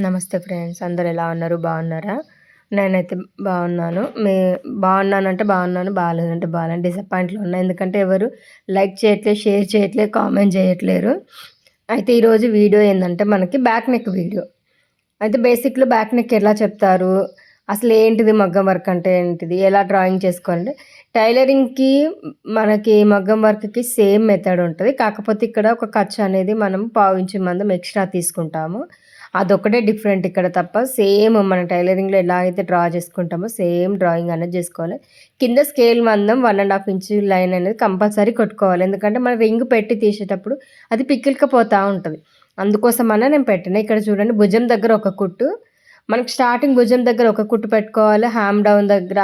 నమస్తే ఫ్రెండ్స్, అందరు ఎలా ఉన్నారు? బాగున్నారా? నేనైతే బాగున్నాను. బాగున్నానంటే బాగున్నాను, బాగాలేదంటే బాగాలేను. డిసప్పాయింట్లో ఉన్నా, ఎందుకంటే ఎవరు లైక్ చేయట్లేదు, షేర్ చేయట్లేదు, కామెంట్ చేయట్లేరు. అయితే ఈరోజు వీడియో ఏంటంటే మనకి బ్యాక్ నెక్ వీడియో. అయితే బేసిక్లో బ్యాక్ నెక్ ఎలా చెప్తారు, అసలు ఏంటిది మగ్గం వర్క్ అంటే ఏంటిది, ఎలా డ్రాయింగ్ చేసుకోవాలంటే టైలరింగ్కి మనకి మగ్గం వర్క్కి సేమ్ మెథడ్ ఉంటుంది. కాకపోతే ఇక్కడ ఒక ఖర్చు అనేది మనం పావించి మందం ఎక్స్ట్రా తీసుకుంటాము. అదొక్కటే డిఫరెంట్ ఇక్కడ తప్ప. సేమ్ మన టైలరింగ్లో ఎలా అయితే డ్రా చేసుకుంటామో సేమ్ డ్రాయింగ్ అనేది చేసుకోవాలి. కింద స్కేల్ మందం 1.5 ఇంచ్ లైన్ అనేది కంపల్సరీ కొట్టుకోవాలి. ఎందుకంటే మనం రింగ్ పెట్టి తీసేటప్పుడు అది పిక్కిలికపోతూ ఉంటుంది. అందుకోసమన్నా నేను పెట్టిన. ఇక్కడ చూడండి, భుజం దగ్గర ఒక కుట్టు, మనకి స్టార్టింగ్ భుజం దగ్గర ఒక కుట్టు పెట్టుకోవాలి. డౌన్ దగ్గర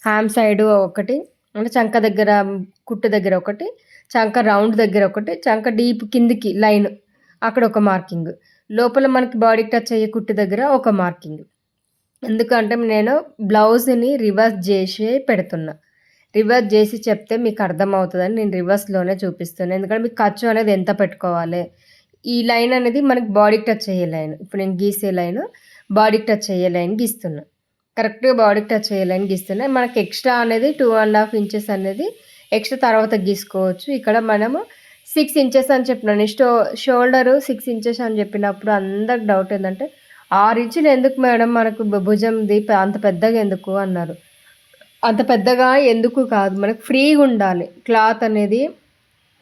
హ్యామ్ సైడ్ ఒకటి, అంటే చంక దగ్గర కుట్టు దగ్గర ఒకటి, చంక రౌండ్ దగ్గర ఒకటి, చంక డీప్ కిందికి లైన్ అక్కడ ఒక మార్కింగ్, లోపల మనకి బాడీకి టచ్ అయ్యే కుట్టు దగ్గర ఒక మార్కింగ్. ఎందుకంటే నేను బ్లౌజ్ని రివర్స్ చేసి పెడుతున్నా. రివర్స్ చేసి చెప్తే మీకు అర్థమవుతుందని నేను రివర్స్లోనే చూపిస్తున్నాను. ఎందుకంటే మీకు ఖర్చు అనేది ఎంత పెట్టుకోవాలి. ఈ లైన్ అనేది మనకి బాడీకి టచ్ అయ్యే లైన్. ఇప్పుడు నేను గీసే లైన్ బాడీకి టచ్ అయ్యే లైన్ గీస్తున్నా. కరెక్ట్గా బాడీకి టచ్ అయ్యే లైన్ గీస్తున్నా. మనకి ఎక్స్ట్రా అనేది 2.5 ఇంచెస్ అనేది ఎక్స్ట్రా తర్వాత గీసుకోవచ్చు. ఇక్కడ మనము 6 ఇంచెస్ అని చెప్పినాను. షోల్డరు 6 ఇంచెస్ అని చెప్పినప్పుడు అందరికి డౌట్ ఏంటంటే 6 ఇంచులు ఎందుకు మేడం మనకు భుజంది అంత పెద్దగా ఎందుకు అన్నారు. అంత పెద్దగా ఎందుకు కాదు, మనకు ఫ్రీగా ఉండాలి. క్లాత్ అనేది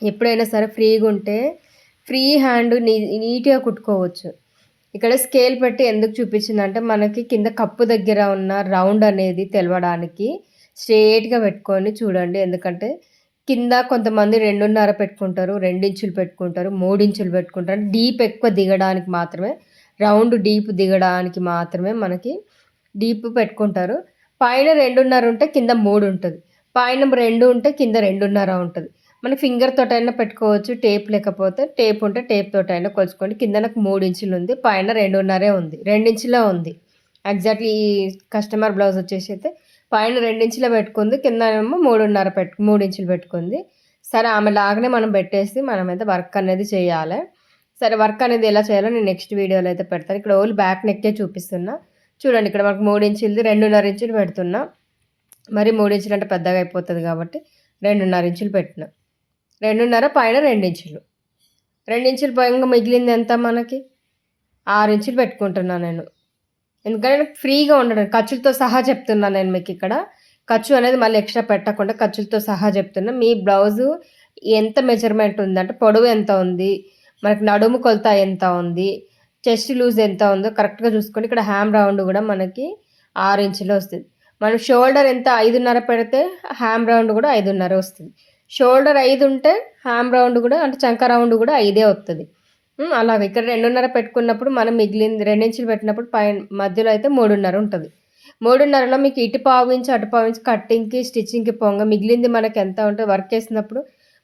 ఎప్పుడైనా సరే ఫ్రీగా ఉంటే ఫ్రీ హ్యాండ్ నీట్గా కుట్టుకోవచ్చు. ఇక్కడ స్కేల్ పెట్టి ఎందుకు చూపించిందంటే మనకి కింద కప్పు దగ్గర ఉన్న రౌండ్ అనేది తెలవడానికి స్ట్రేట్గా పెట్టుకొని చూడండి. ఎందుకంటే కింద కొంతమంది 2.5 పెట్టుకుంటారు, 2 ఇంచులు పెట్టుకుంటారు, 3 ఇంచులు పెట్టుకుంటారు. డీప్ ఎక్కువ దిగడానికి మాత్రమే, రౌండ్ డీప్ దిగడానికి మాత్రమే మనకి డీప్ పెట్టుకుంటారు. పైన 2.5 ఉంటే కింద 3 ఉంటుంది, పైన 2 ఉంటే కింద 2.5 ఉంటుంది. మన ఫింగర్ తోటైనా పెట్టుకోవచ్చు, టేప్ లేకపోతే టేప్ ఉంటే టేప్ తోటైనా కొలుచుకోండి. కింద నాకు 3 ఇంచులు ఉంది, పైన 2.5 ఉంది, 2 ఇంచులే ఉంది. ఎగ్జాక్ట్లీ ఈ కస్టమర్ బ్లౌజ్ వచ్చేసి అయితే పైన 2 ఇంచులే పెట్టుకుంది, కింద ఏమో 3 ఇంచులు పెట్టుకుంది. సరే, ఆమె లాగానే మనం పెట్టేసి మనమైతే వర్క్ అనేది చేయాలి. సరే, వర్క్ అనేది ఎలా చేయాలో నేను నెక్స్ట్ వీడియోలో అయితే పెడతాను. ఇక్కడ ఓన్లీ బ్యాక్ నెక్కే చూపిస్తున్నా. చూడండి, ఇక్కడ మనకు 3 ఇంచులది 2.5 ఇంచులు పెడుతున్నా. మరి 3 ఇంచులు అంటే పెద్దగా అయిపోతుంది కాబట్టి 2.5 ఇంచులు పెట్టిన. 2.5 పైన 2 ఇంచులు, 2 ఇంచులు పైన మిగిలింది ఎంత మనకి 6 ఇంచులు పెట్టుకుంటున్నాను నేను. ఎందుకంటే ఫ్రీగా ఉండడం, ఖర్చులతో సహా చెప్తున్నాను నేను మీకు. ఇక్కడ ఖర్చు అనేది మళ్ళీ ఎక్స్ట్రా పెట్టకుండా ఖర్చులతో సహా చెప్తున్నా. మీ బ్లౌజు ఎంత మెజర్మెంట్ ఉందంటే పొడవు ఎంత ఉంది, మనకి నడుము కొలత ఎంత ఉంది, చెస్ట్ లూజ్ ఎంత ఉందో కరెక్ట్గా చూసుకొని. ఇక్కడ హ్యామ్ రౌండ్ కూడా మనకి 6 ఇంచులు వస్తుంది. మనం షోల్డర్ ఎంత 5.5 పెడితే హ్యామ్ రౌండ్ కూడా 5.5 వస్తుంది. షోల్డర్ 5 ఉంటే హ్యామ్ రౌండ్ కూడా, అంటే చంక రౌండ్ కూడా 5 వస్తుంది. అలాగే ఇక్కడ 2.5 పెట్టుకున్నప్పుడు మనం మిగిలింది 2 ఇంచులు పెట్టినప్పుడు పైన మధ్యలో అయితే 3.5 ఉంటుంది. 3.5లో మీకు ఇటు పావు ఇంచు అటు పావు ఇంచు కట్టింగ్కి స్టిచ్చింగ్కి పొంగ మిగిలింది మనకి ఎంత ఉంటుంది. వర్క్ వేసినప్పుడు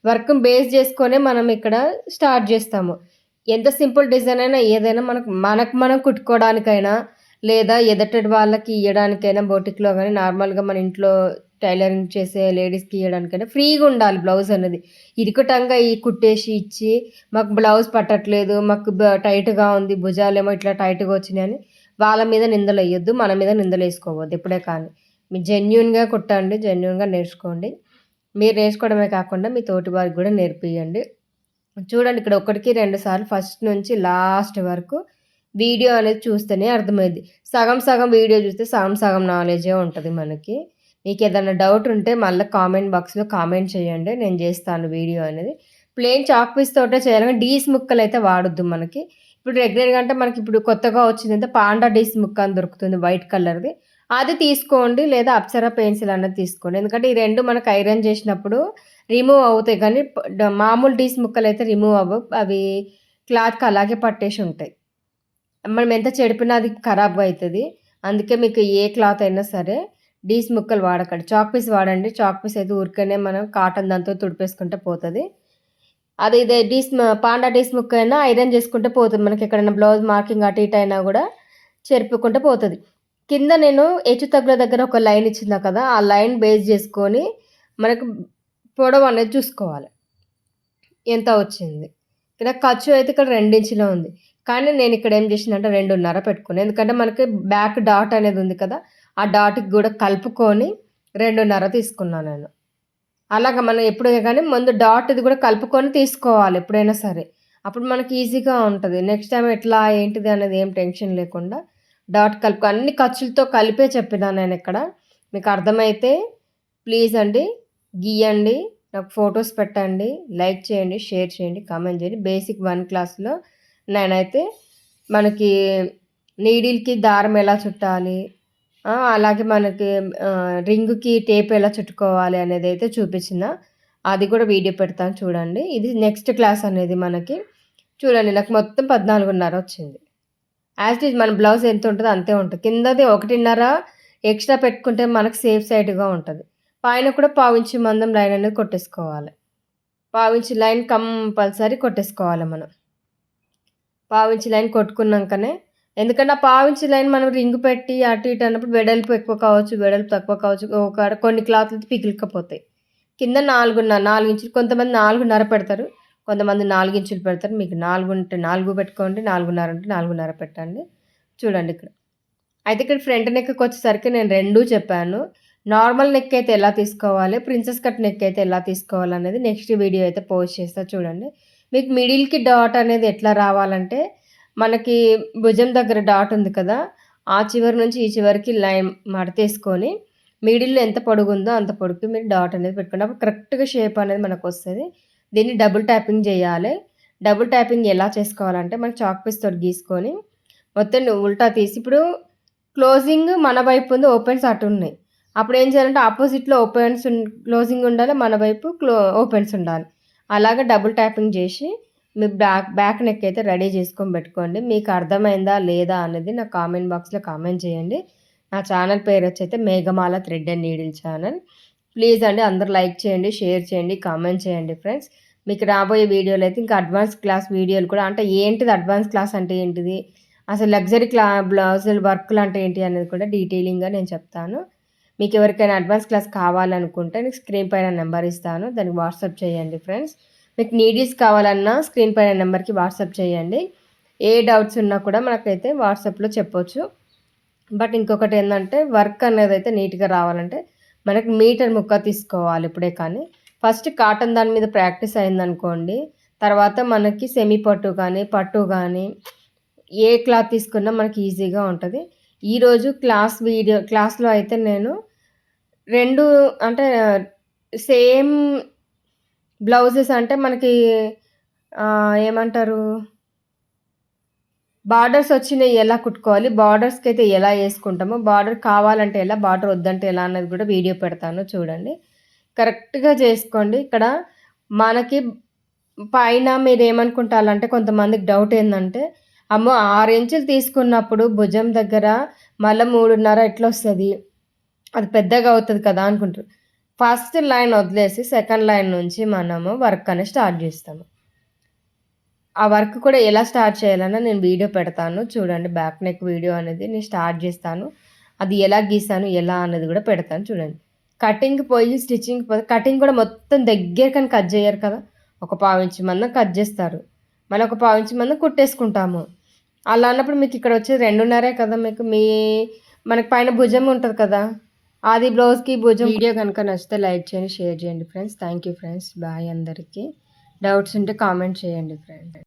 వర్క్ బేస్ చేసుకొనే మనం ఇక్కడ స్టార్ట్ చేస్తాము. ఎంత సింపుల్ డిజైన్ అయినా ఏదైనా మనకు మనం కుట్టుకోవడానికైనా లేదా ఎదటి వాళ్ళకి ఇవ్వడానికైనా బోటిక్లో కానీ నార్మల్గా మన ఇంట్లో టైలరింగ్ చేసే లేడీస్కి ఇవ్వడానికైనా ఫ్రీగా ఉండాలి బ్లౌజ్ అనేది. ఇరుకటంగా ఈ కుట్టేసి ఇచ్చి మాకు బ్లౌజ్ పట్టట్లేదు, మాకు టైట్గా ఉంది, భుజాలేమో ఇట్లా టైట్గా వచ్చినాయి అని వాళ్ళ మీద నిందలు వేయొద్దు, మన మీద నిందలు వేసుకోవద్దు ఎప్పుడే కానీ. మీరు జెన్యున్గా కుట్టండి, జెన్యున్గా నేర్చుకోండి. మీరు నేర్చుకోవడమే కాకుండా మీ తోటి వారికి కూడా నేర్పియండి. చూడండి, ఇక్కడ 1కి 2 సార్లు ఫస్ట్ నుంచి లాస్ట్ వరకు వీడియో అనేది చూస్తేనే అర్థమైంది. సగం సగం వీడియో చూస్తే సగం సగం నాలెడ్జే ఉంటుంది మనకి. మీకు ఏదైనా డౌట్ ఉంటే మళ్ళీ కామెంట్ బాక్స్లో కామెంట్ చేయండి, నేను చేస్తాను వీడియో అనేది. ప్లెయిన్ చాక్ పీస్ తోటే చేయాలి, డీస్ ముక్కలు అయితే వాడొద్దు మనకి. ఇప్పుడు రెగ్యులర్గా అంటే మనకి ఇప్పుడు కొత్తగా వచ్చిందంటే పాండా డీస్ ముక్క అని దొరుకుతుంది వైట్ కలర్ది, అది తీసుకోండి. లేదా అప్సరా పెన్సిల్ అన్నది తీసుకోండి. ఎందుకంటే ఈ రెండు మనకు ఐరన్ చేసినప్పుడు రిమూవ్ అవుతాయి, కానీ మామూలు డీస్ ముక్కలు అయితే రిమూవ్ అవ్వవు. అవి క్లాత్కి అలాగే పట్టేసి ఉంటాయి. మనం ఎంత చెడిపినా అది ఖరాబ్ అవుతుంది. అందుకే మీకు ఏ క్లాత్ అయినా సరే డీస్ ముక్కలు వాడకండి, చాక్ పీస్ వాడండి. చాక్ పీస్ అయితే ఊరికనే మనం కాటన్ దాంతో తుడిపేసుకుంటే పోతుంది. అది ఇదే పాండా డీస్ ముక్క అయినా ఐరన్ చేసుకుంటే పోతుంది. మనకి ఎక్కడైనా బ్లౌజ్ మార్కింగ్ అటు ఇటు అయినా కూడా చెరుపుకుంటే పోతుంది. కింద నేను హెచ్చు తగ్గుల దగ్గర ఒక లైన్ ఇచ్చిందా కదా, ఆ లైన్ బేస్ చేసుకొని మనకు పొడవు అనేది చూసుకోవాలి ఎంత వచ్చింది. ఇక్కడ ఖర్చు అయితే ఇక్కడ 2 ఇంచులో ఉంది. కానీ నేను ఇక్కడ ఏం చేసిందంటే 2.5 పెట్టుకున్నాను. ఎందుకంటే మనకి బ్యాక్ డాట్ అనేది ఉంది కదా, ఆ డాట్కి కూడా కలుపుకొని 2.5 తీసుకున్నాను నేను. అలాగా మనం ఎప్పుడైనా కానీ ముందు డాట్ ఇది కూడా కలుపుకొని తీసుకోవాలి ఎప్పుడైనా సరే. అప్పుడు మనకి ఈజీగా ఉంటుంది. నెక్స్ట్ టైం ఎట్లా ఏంటిది అనేది ఏం టెన్షన్ లేకుండా డాట్ కలుపు అన్ని ఖర్చులతో కలిపే చెప్పినా నేను ఇక్కడ. మీకు అర్థమైతే ప్లీజ్ అండి గీయండి, నాకు ఫొటోస్ పెట్టండి, లైక్ చేయండి, షేర్ చేయండి, కామెంట్ చేయండి. బేసిక్ 1 క్లాస్లో నేనైతే మనకి నీడిల్కి దారం ఎలా చుట్టాలి, అలాగే మనకి రింగ్‌కి టేప్ ఎలా చుట్టుకోవాలి అనేదైతే చూపించిన. అది కూడా వీడియో పెడతాను చూడండి. ఇది నెక్స్ట్ క్లాస్ అనేది మనకి. చూడండి నాకు మొత్తం 14.5 వచ్చింది. యాజ్ ఇట్ ఈజ్ మన బ్లౌజ్ ఎంత ఉంటదో అంతే ఉంటది. కిందది 1.5 ఎక్స్ట్రా పెట్టుకుంటే మనకు సేఫ్ సైడ్‌గా ఉంటది. పైన కూడా పావించి మందం లైన్ అనేది కొట్టేసుకోవాలి. పావించి లైన్ కంపల్సరీ కొట్టేసుకోవాలి మనం. పావించి లైన్ కొట్టుకున్నాకనే, ఎందుకంటే ఆ పావించి లైన్ మనం రింగ్ పెట్టి అటు ఇటు అన్నప్పుడు వెడల్పు ఎక్కువ కావచ్చు, వెడల్పు తక్కువ కావచ్చు. కొన్ని క్లాత్‌లు పిగిలికపోతాయి. కింద 4 ఇంచులు, కొంతమంది 4.5 పెడతారు. కొంతమంది 4 ఇంచులు పెడతారు. మీకు 4 ఉంటే 4 పెట్టుకోండి, 4.5 ఉంటే 4.5 పెట్టండి. చూడండి ఇక్కడ. అయితే ఇక్కడ ఫ్రంట్ నెక్‌కి వచ్చేసరికి నేను 2 చెప్పాను. నార్మల్ నెక్ అయితే ఎలా తీసుకోవాలి, ప్రిన్సెస్ కట్ నెక్ అయితే ఎలా తీసుకోవాలనేది నెక్స్ట్ వీడియో అయితే పోస్ట్ చేస్తా చూడండి. మీకు మిడిల్‌కి డాట్ అనేది ఎట్లా రావాలంటే, మనకి భుజం దగ్గర డాట్ ఉంది కదా, ఆ చివరి నుంచి ఈ చివరికి లైన్ మడతేసుకొని మిడిల్‌లో ఎంత పొడుగుందో అంత పొడుగుకి మీరు డాట్ అనేది పెట్టుకోండి. అప్పుడు కరెక్ట్‌గా షేప్ అనేది మనకొస్తది. దీన్ని డబుల్ ట్యాపింగ్ చేయాలి. డబుల్ ట్యాపింగ్ ఎలా చేసుకోవాలంటే, మనం చాక్ పీస్‌తోటి గీసుకొని మొత్తం ఉల్టా తీసి, ఇప్పుడు క్లోజింగ్ మన వైపు ఉంది, ఓపెన్స్ అటున్నాయి. అప్పుడు ఏం చేయాలంటే ఆపోజిట్‌లో క్లోజింగ్ ఉండాలి, మన వైపు ఓపెన్స్ ఉండాలి. అలాగా డబుల్ ట్యాపింగ్ చేసి మీ బ్యాక్ నెక్ అయితే రెడీ చేసుకొని పెట్టుకోండి. మీకు అర్థమైందా లేదా అనేది నా కామెంట్ బాక్స్‌లో కామెంట్ చేయండి. నా ఛానల్ పేరు వచ్చైతే Meghamala thread and needle channel. Please అండి అందరూ లైక్ చేయండి, షేర్ చేయండి, కామెంట్ చేయండి ఫ్రెండ్స్. మీకు రాబోయే వీడియోలో అయితే ఇంకా అడ్వాన్స్ క్లాస్ వీడియోలు కూడా, అంటే ఏంటిది అడ్వాన్స్ క్లాస్ అంటే ఏంటిది, అసలు లగ్జరీ బ్లౌజులు వర్కులు అంటే ఏంటి అనేది కూడా డీటెయిలింగ్‌గా నేను చెప్తాను. మీకు ఎవరికైనా అడ్వాన్స్ క్లాస్ కావాలనుకుంటే నేను స్క్రీన్ పైన నెంబర్ ఇస్తాను, దానికి వాట్సాప్ చేయండి ఫ్రెండ్స్. మీకు నీడిల్స్ కావాలన్నా స్క్రీన్ పైన నెంబర్కి వాట్సాప్ చేయండి. ఏ డౌట్స్ ఉన్నా కూడా మనకైతే వాట్సాప్లో చెప్పొచ్చు. బట్ ఇంకొకటి ఏంటంటే, వర్క్ అనేది అయితే నీట్‌గా రావాలంటే మనకి మీటర్ ముక్క తీసుకోవాలి ఇప్పుడే. కానీ ఫస్ట్ కాటన్ దాని మీద ప్రాక్టీస్ అయిందనుకోండి, తర్వాత మనకి సెమీ పట్టు కానీ పట్టు కానీ ఏ క్లాత్ తీసుకున్నా మనకి ఈజీగా ఉంటుంది. ఈరోజు క్లాస్లో అయితే నేను 2 అంటే సేమ్ బ్లౌజెస్, అంటే మనకి ఏమంటారు, బార్డర్స్ వచ్చినయి ఎలా కుట్టుకోవాలి, బార్డర్స్‌కి అయితే ఎలా వేసుకుంటామో, బార్డర్ కావాలంటే ఎలా, బార్డర్ వద్దంటే ఎలా అన్నది కూడా వీడియో పెడతాను చూడండి. కరెక్ట్‌గా చేసుకోండి. ఇక్కడ మనకి పైన మీరేమనుకుంటారంటే, కొంతమందికి డౌట్ ఏందంటే, అమ్మో 6 ఇంచులు తీసుకున్నప్పుడు భుజం దగ్గర మళ్ళా 3.5 ఎట్లొస్తది, అది పెద్దగా అవుతది కదా అనుకుంటారు. ఫస్ట్ లైన్ వదిలేసి సెకండ్ లైన్ నుంచి మనము వర్క్ అనేది స్టార్ట్ చేస్తాము. ఆ వర్క్ కూడా ఎలా స్టార్ట్ చేయాలన్నా నేను వీడియో పెడతాను చూడండి. బ్యాక్ నెక్ వీడియో అనేది నేను స్టార్ట్ చేస్తాను. అది ఎలా గీసాను ఎలా అనేది కూడా పెడతాను చూడండి. కటింగ్‌కి పోయి స్టిచ్చింగ్‌కి పోయి, కటింగ్ కూడా మొత్తం దగ్గరకని కట్ చేయరు కదా, ఒక పావించి మందం కట్ చేస్తారు. మళ్ళీ ఒక పావించి మందం కుట్టేసుకుంటాము. అలా అన్నప్పుడు మీకు ఇక్కడ వచ్చేది 2.5 కదా. మనకి పైన భుజం ఉంటుంది కదా, అది బ్లౌజ్‌కి భుజం. వీడియో కనుక నచ్చితే లైక్ చేయండి, షేర్ చేయండి friends. Thank you friends. Bye అందరికీ. డౌట్స్ ఉంటే కామెంట్ చేయండి ఫ్రెండ్స్.